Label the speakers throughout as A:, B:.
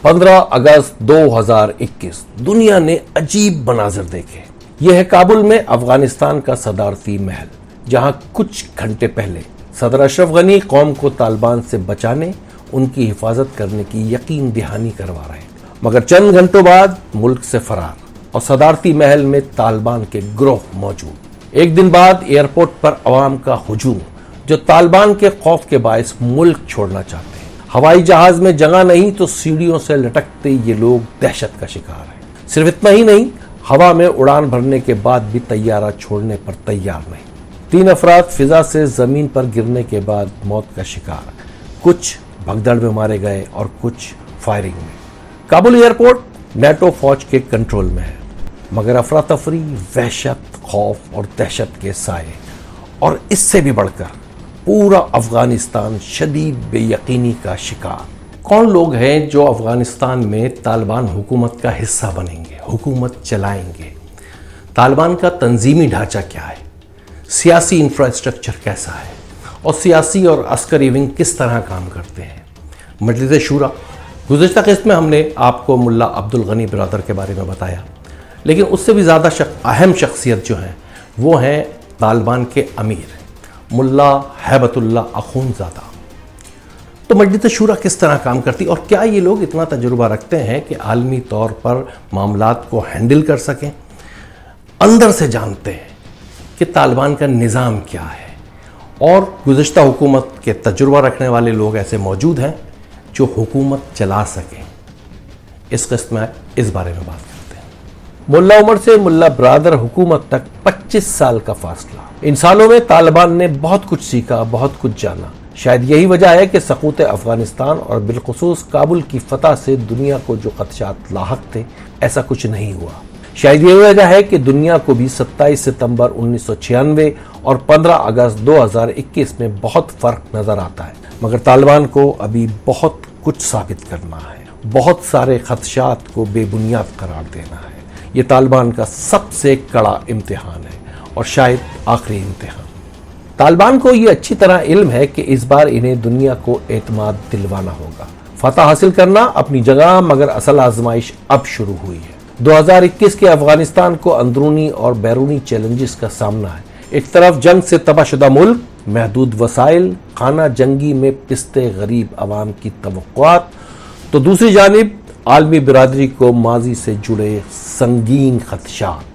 A: 15 अगस्त 2021 दुनिया ने अजीब मंाजर देखे। यह है काबुल में अफगानिस्तान का सदारती महल, जहां कुछ घंटे पहले सदर अशरफ गनी कौम को तालिबान से बचाने, उनकी हिफाजत करने की यकीन दहानी करवा रहे, मगर चंद घंटों बाद मुल्क से फरार और सदारती महल में तालिबान के गिरोह मौजूद। एक दिन बाद एयरपोर्ट पर अवाम का हुजूम, जो तालिबान के खौफ के बायस मुल्क छोड़ना चाहते हैं। हवाई जहाज में जगह नहीं तो सीढ़ियों से लटकते ये लोग दहशत का शिकार हैं। सिर्फ इतना ही नहीं, हवा में उड़ान भरने के बाद भी तैयारा छोड़ने पर तैयार नहीं। 3 अफराद फिजा से जमीन पर गिरने के बाद मौत का शिकार, कुछ भगदड़ में मारे गए और कुछ फायरिंग में। काबुल एयरपोर्ट नेटो फौज के कंट्रोल में है, मगर अफरा तफरी, वहशत, खौफ और दहशत के साए, और इससे भी बढ़कर पूरा अफगानिस्तान शदीद बेयकीनी का शिकार। कौन लोग हैं जो अफगानिस्तान में तालिबान हुकूमत का हिस्सा बनेंगे, हुकूमत चलाएंगे? तालिबान का तंजीमी ढांचा क्या है, सियासी इंफ्रास्ट्रक्चर कैसा है, और सियासी और अस्करी विंग किस तरह काम करते हैं? मजलिस शूरा। गुज़िश्ता किस्त में हमने आपको मुल्ला अब्दुल गनी बिरादर के बारे में बताया, लेकिन उससे भी ज़्यादा अहम शख्सियत जो है वो हैं तालिबान के अमीर मुल्ला हैबतुल्लाह अखूनज़ादा। तो मजलिस शूरा किस तरह काम करती, और क्या ये लोग इतना तजुर्बा रखते हैं कि आलमी तौर पर मामलात को हैंडल कर सकें? अंदर से जानते हैं कि तालिबान का निज़ाम क्या है, और गुज़िश्ता हुकूमत के तजुर्बा रखने वाले लोग ऐसे मौजूद हैं जो हुकूमत चला सकें। इस किस्त में इस बारे में बात करते हैं। मुल्ला उमर से मुल्ला बिरादर हुकूमत तक 25 साल का फासला। इन सालों में तालिबान ने बहुत कुछ सीखा, बहुत कुछ जाना। शायद यही वजह है कि सकूत अफगानिस्तान और बिलखुसूस काबुल की फतह से दुनिया को जो खदशात लाहक थे, ऐसा कुछ नहीं हुआ। शायद यही वजह है कि दुनिया को भी 27 सितंबर 1996 और 15 अगस्त 2021 में बहुत फर्क नजर आता है, मगर तालिबान को अभी बहुत कुछ साबित करना है, बहुत सारे खदशात को बेबुनियाद करार देना है। ये तालिबान का सबसे कड़ा इम्तिहान है, और शायद आखिरी इम्तिहान। तालिबान को ये अच्छी तरह इल्म है कि इस बार इन्हें दुनिया को एतमाद दिलवाना होगा, फतह हासिल करना अपनी जगह, मगर असल आजमाइश अब शुरू हुई है। 2021 के अफगानिस्तान को अंदरूनी और बैरूनी चैलेंजेस का सामना है। एक तरफ जंग से तबाहशुदा मुल्क, महदूद वसाइल, खाना जंगी में पिसते गरीब अवाम की तवक्कुआत, तो दूसरी जानिब आलमी बिरादरी को माजी से जुड़े संगीन खदशात।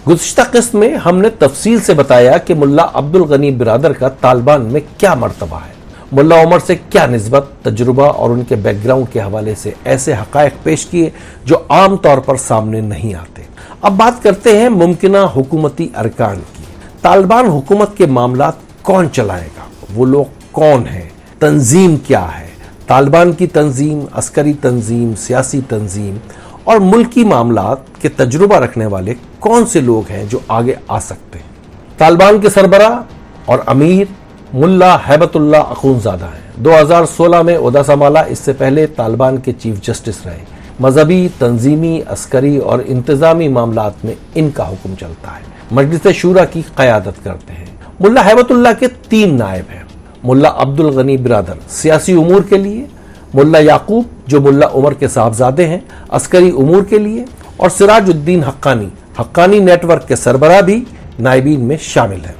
A: गुज़िश्ता किस्त में हमने तफसील से बताया कि मुल्ला अब्दुल गनी बिरादर का तालिबान में क्या मर्तबा है, मुल्ला उमर से क्या निस्बत, तजुर्बा और उनके बैकग्राउंड के हवाले से ऐसे हक़ाइक़ पेश किए जो आम तौर पर सामने नहीं आते। अब बात करते हैं मुमकिना हुकूमती अरकान की। तालिबान हुकूमत के मामलात कौन चलाएगा, वो लोग कौन हैं, तंजीम क्या है, तालिबान की तंजीम, अस्करी तंजीम, सियासी तंजीम और मुल्की मामलात के तजुर्बा रखने वाले कौन से लोग हैं जो आगे आ सकते हैं? तालिबान के सरबराह और अमीर मुल्ला हैबतुल्लाह अखूनज़ादा हैं। 2016 में ओहदा संभाला। इससे पहले तालिबान के चीफ जस्टिस रहे। मजहबी, तंजीमी, अस्करी और इंतजामी मामलात में इनका हुक्म चलता है। मजलिस शूरा की क़यादत करते हैं। मुल्ला हैबतुल्लाह के 3 नायब हैं। मुल्ला अब्दुल गनी बिरादर सियासी उमूर के लिए, मुल्ला याकूब जो मुल्ला उमर के साहबजादे हैं अस्करी उमूर के लिए, और सिराजुद्दीन हक्कानी नेटवर्क के सरबराह भी नायबीन में शामिल हैं।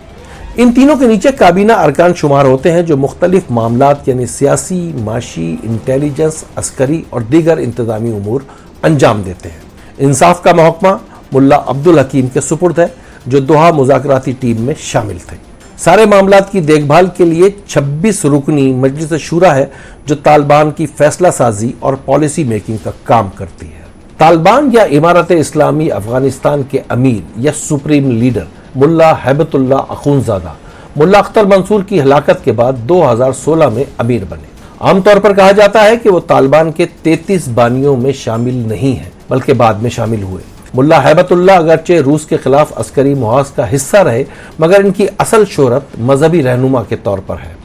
A: इन तीनों के नीचे काबीना अरकान शुमार होते हैं जो मुख्तलिफ मामलात यानी सियासी, माशी, इंटेलिजेंस, अस्करी और दीगर इंतजामी उमूर अंजाम देते हैं। इंसाफ का महकमा मुल्ला अब्दुल हकीम के सुपुर्द है जो दोहा मुज़ाकराती टीम में शामिल थे। सारे मामलात की देखभाल के लिए 26 रुकनी मजलिस शूरा है जो तालिबान की फैसला साजी और पॉलिसी मेकिंग का काम करती है। तालिबान या इमारत इस्लामी अफगानिस्तान के अमीर या सुप्रीम लीडर मुल्ला हैबतुल्लाह अखूनज़ादा मुल्ला अख्तर मंसूर की हलाकत के बाद 2016 में अमीर बने। आमतौर पर कहा जाता है कि वो तालिबान के 33 बानियों में शामिल नहीं हैं, बल्कि बाद में शामिल हुए। मुल्ला हैबतुल्लाह अगरचे रूस के खिलाफ अस्करी मुहाज का हिस्सा रहे, मगर इनकी असल शोहरत मजहबी रहनुमा के तौर पर है।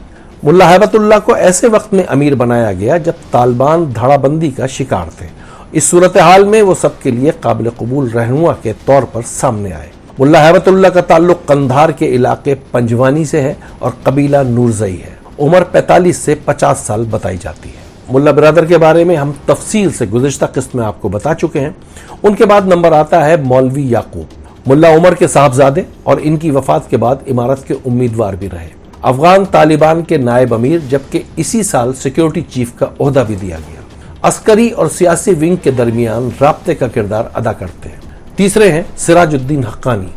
A: मुल्ला हैबतुल्लाह को ऐसे वक्त में अमीर बनाया गया जब तालिबान धड़ाबंदी का शिकार थे। इस सूरत हाल में वो सबके लिए काबिल कबूल रहनुमा के तौर पर सामने आए। मुल्ला हैबतुल्लाह का ताल्लुक कंधार के इलाके पंजवानी से है और कबीला नूरजई है। उम्र 45 से 50 साल बताई जाती है। मुल्ला बिरादर के बारे में हम तफसील से गुज़िश्ता किस्त में आपको बता चुके हैं। उनके बाद नंबर आता है मौलवी याकूब, मुल्ला उमर के साहबजादे और इनकी वफात के बाद इमारत के उम्मीदवार भी रहे। अफगान तालिबान के नायब अमीर, जबकि इसी साल सिक्योरिटी चीफ का ओहदा भी दिया गया। अस्करी और सियासी विंग के दरमियान राब्ते का किरदार अदा करते हैं। तीसरे हैं सिराजुद्दीन हक्कानी,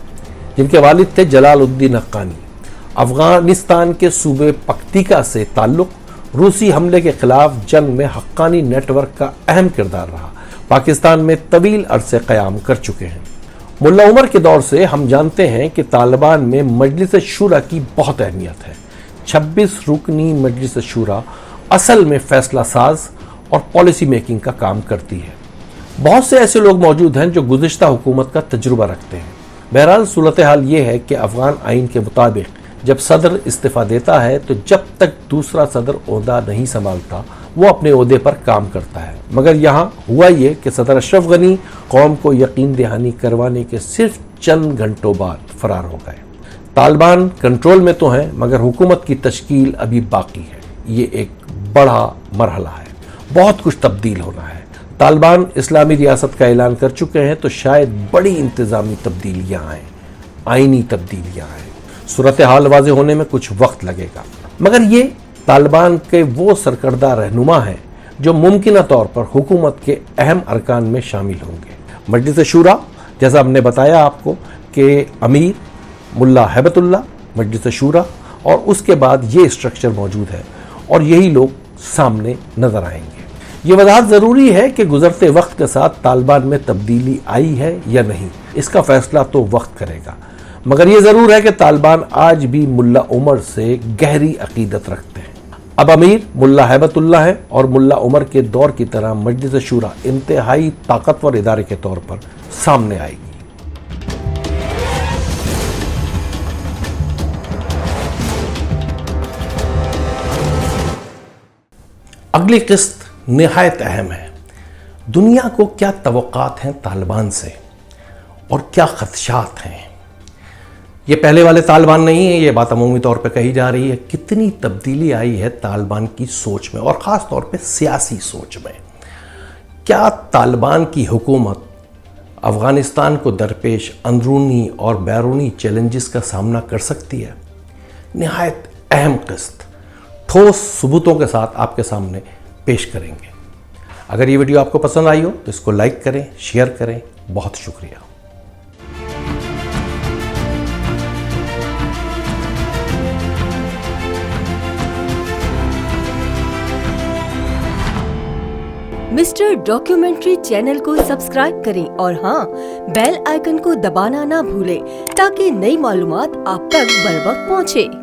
A: जिनके वालिद थे जलालुद्दीन हक्कानी। अफगानिस्तान के सूबे पख्तिका से ताल्लुक रूसी हमले के खिलाफ जंग में हक्कानी नेटवर्क का अहम किरदार रहा। पाकिस्तान में तवील अरसे क़याम कर चुके हैं। मुल्ला उमर के दौर से हम जानते हैं कि तालिबान में मजलिस शूरा की बहुत अहमियत है। 26 रुकनी मजलिस शूरा असल में फैसला साज और पॉलिसी मेकिंग का काम करती है। बहुत से ऐसे लोग मौजूद हैं जो गुज़िश्ता हुकूमत का तजुर्बा रखते हैं। बहरहाल सूरत हाल ये है कि अफगान आइन के मुताबिक जब सदर इस्तीफा देता है तो जब तक दूसरा सदर ओहदा नहीं संभालता वो अपने ओहदे पर काम करता है। मगर यहाँ हुआ ये कि सदर अशरफ गनी कौम को यकीन दहानी करवाने के सिर्फ चंद घंटों बाद फरार हो गए। तालिबान कंट्रोल में तो है मगर हुकूमत की तश्कील अभी बाकी है। ये एक बड़ा मरहला है, बहुत कुछ तब्दील होना है। तालिबान इस्लामी रियासत का ऐलान कर चुके हैं तो शायद बड़ी इंतज़ामी तब्दीलियाँ आएँ, आइनी तब्दीलियाँ आएँ। सूरत हाल वाज़े होने में कुछ वक्त लगेगा, मगर ये तालिबान के वो सरकर्दा रहनुमा हैं जो मुमकिना तौर पर हुकूमत के अहम अरकान में शामिल होंगे। मजलिस शूरा, जैसा हमने बताया आपको कि अमीर मुल्ला हैबतुल्ला, मजलिस शूरा, और उसके बाद ये स्ट्रक्चर मौजूद है और यही लोग सामने नजर आएंगे। ये वजाहत ज़रूरी है कि गुजरते वक्त के साथ तालिबान में तब्दीली आई है या नहीं, इसका फैसला तो वक्त करेगा। मगर ये ज़रूर है कि तालिबान आज भी मुल्ला उमर से गहरी अकीदत रखते हैं। अब अमीर मुल्ला हैबतुल्ला है और मुल्ला उमर के दौर की तरह मजलिस शूरा इंतहाई ताकतवर इदारे के तौर पर सामने आएगी। अगली किस्त निहायत अहम है। दुनिया को क्या तवक्कात हैं तालिबान से और क्या खदशात हैं। ये पहले वाले तालिबान नहीं है, ये बात अमूमी तौर पे कही जा रही है। कितनी तब्दीली आई है तालिबान की सोच में और ख़ास तौर पे सियासी सोच में। क्या तालिबान की हुकूमत अफ़गानिस्तान को दरपेश अंदरूनी और बैरूनी चैलेंजेस का सामना कर सकती है? निहायत अहम किस्त ठोस सबूतों के साथ आपके सामने पेश करेंगे। अगर ये वीडियो आपको पसंद आई हो तो इसको लाइक करें, शेयर करें। बहुत शुक्रिया।
B: मिस्टर डॉक्यूमेंट्री चैनल को सब्सक्राइब करें और हाँ, बेल आइकन को दबाना ना भूलें ताकि नई मालूमात आप तक बर वक्त पहुँचे।